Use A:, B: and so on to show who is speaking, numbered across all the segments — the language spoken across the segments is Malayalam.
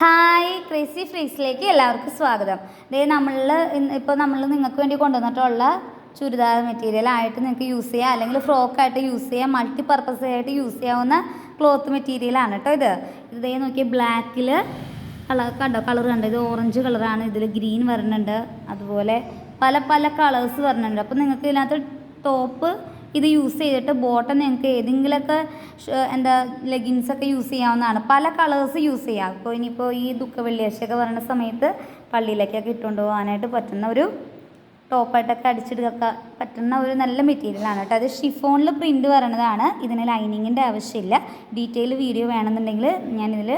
A: ഹായ് ക്രേസി ഫ്രീസിലേക്ക് എല്ലാവർക്കും സ്വാഗതം. ഇപ്പോൾ നമ്മൾ നിങ്ങൾക്ക് വേണ്ടി കൊണ്ടുവന്നിട്ടുള്ള ചുരിദാർ മെറ്റീരിയലായിട്ട് നിങ്ങൾക്ക് യൂസ് ചെയ്യാം, അല്ലെങ്കിൽ ഫ്രോക്കായിട്ട് യൂസ് ചെയ്യാം, മൾട്ടിപർപ്പസ് ആയിട്ട് യൂസ് ചെയ്യാവുന്ന ക്ലോത്ത് മെറ്റീരിയലാണ് കേട്ടോ. ഇതേ നോക്കിയ ബ്ലാക്കിൽ കളർ കണ്ടോ, ഇത് ഓറഞ്ച് കളറാണ്, ഇതിൽ ഗ്രീൻ വരുന്നുണ്ട്, അതുപോലെ പല പല കളേഴ്സ് വരുന്നുണ്ട്. അപ്പോൾ നിങ്ങൾക്ക് ഇതിനകത്ത് ടോപ്പ് ഇത് യൂസ് ചെയ്തിട്ട് ബോട്ടം നിങ്ങൾക്ക് ഏതെങ്കിലുമൊക്കെ ലെഗിൻസൊക്കെ യൂസ് ചെയ്യാവുന്നതാണ്. പല കളേഴ്സ് യൂസ് ചെയ്യാം. അപ്പോൾ ഇനിയിപ്പോൾ ഈ ദുഃഖ വെള്ളിയാഴ്ചയൊക്കെ വരുന്ന സമയത്ത് പള്ളിയിലേക്കൊക്കെ ഇട്ടുകൊണ്ട് പോകാനായിട്ട് പറ്റുന്ന ഒരു ടോപ്പായിട്ടൊക്കെ അടിച്ചെടുക്കാൻ പറ്റുന്ന ഒരു നല്ല മെറ്റീരിയലാണ് കേട്ടോ. അത് ഷിഫോണിൽ പ്രിൻറ്റ് വരണതാണ്. ഇതിന് ലൈനിങ്ങിൻ്റെ ആവശ്യമില്ല. ഡീറ്റെയിൽ വീഡിയോ വേണമെന്നുണ്ടെങ്കിൽ ഞാനിതിൽ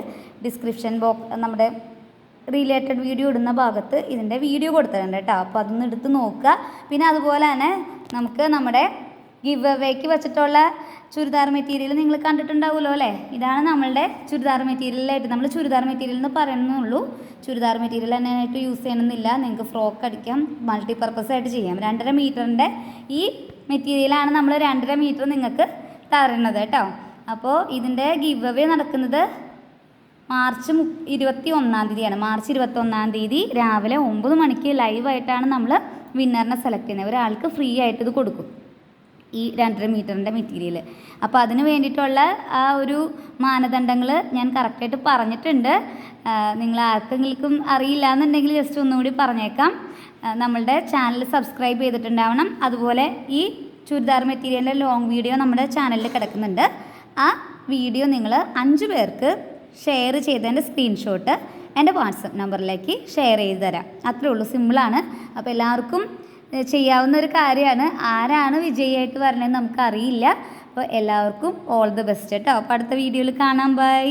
A: ഡിസ്ക്രിപ്ഷൻ ബോക്സ് നമ്മുടെ റിലേറ്റഡ് വീഡിയോ ഇടുന്ന ഭാഗത്ത് ഇതിൻ്റെ വീഡിയോ കൊടുത്തിട്ടുണ്ട് കേട്ടോ. അപ്പോൾ അതൊന്ന് എടുത്ത് നോക്കുക. പിന്നെ അതുപോലെ തന്നെ നമുക്ക് നമ്മുടെ ഗിവ് അവേക്ക് വെച്ചിട്ടുള്ള ചുരിദാർ മെറ്റീരിയൽ നിങ്ങൾ കണ്ടിട്ടുണ്ടാവുമല്ലോ അല്ലേ. ഇതാണ് നമ്മളുടെ ചുരിദാർ മെറ്റീരിയലായിട്ട്, നമ്മൾ ചുരിദാർ മെറ്റീരിയൽ എന്ന് പറയുന്നുള്ളൂ. ചുരിദാർ മെറ്റീരിയൽ തന്നെയായിട്ട് യൂസ് ചെയ്യണമെന്നില്ല. നിങ്ങൾക്ക് ഫ്രോക്ക് അടിക്കാം, മൾട്ടിപർപ്പസ് ആയിട്ട് ചെയ്യാം. 2.5 മീറ്ററിൻ്റെ ഈ മെറ്റീരിയലാണ് നമ്മൾ 2.5 മീറ്റർ നിങ്ങൾക്ക് തരുന്നത് കേട്ടോ. അപ്പോൾ ഇതിൻ്റെ ഗിവ് അവേ നടക്കുന്നത് മാർച്ച് 21-ാം തീയതിയാണ്. മാർച്ച് 21-ാം തീയതി രാവിലെ 9 മണിക്ക് ലൈവായിട്ടാണ് നമ്മൾ വിന്നറിനെ സെലക്ട് ചെയ്യുന്നത്. ഒരാൾക്ക് ഫ്രീ ആയിട്ട് ഇത് കൊടുക്കും, ഈ 2.5 മീറ്ററിൻ്റെ മെറ്റീരിയൽ. അപ്പോൾ അതിന് വേണ്ടിയിട്ടുള്ള ആ ഒരു മാനദണ്ഡങ്ങൾ ഞാൻ കറക്റ്റായിട്ട് പറഞ്ഞിട്ടുണ്ട്. നിങ്ങൾ ആർക്കെങ്കിലും അറിയില്ല എന്നുണ്ടെങ്കിൽ ജസ്റ്റ് ഒന്നുകൂടി പറഞ്ഞേക്കാം. നമ്മളുടെ ചാനൽ സബ്സ്ക്രൈബ് ചെയ്തിട്ടുണ്ടാവണം. അതുപോലെ ഈ ചുരിദാർ മെറ്റീരിയലിൻ്റെ ലോങ് വീഡിയോ നമ്മുടെ ചാനലിൽ കിടക്കുന്നുണ്ട്. ആ വീഡിയോ നിങ്ങൾ 5 പേർക്ക് ഷെയർ ചെയ്തതിൻ്റെ സ്ക്രീൻഷോട്ട് എൻ്റെ വാട്സപ്പ് നമ്പറിലേക്ക് ഷെയർ ചെയ്ത് തരാം. അത്രേ ഉള്ളൂ, സിമ്പിളാണ്. അപ്പോൾ എല്ലാവർക്കും ചെയ്യാവുന്ന ഒരു കാര്യമാണ്. ആരാണ് വിജയിയായിട്ട് വരണതെന്ന് നമുക്കറിയില്ല. അപ്പോൾ എല്ലാവർക്കും ഓൾ ദി ബെസ്റ്റ് കേട്ടോ. അപ്പോൾ അടുത്ത വീഡിയോയിൽ കാണാം. ബൈ.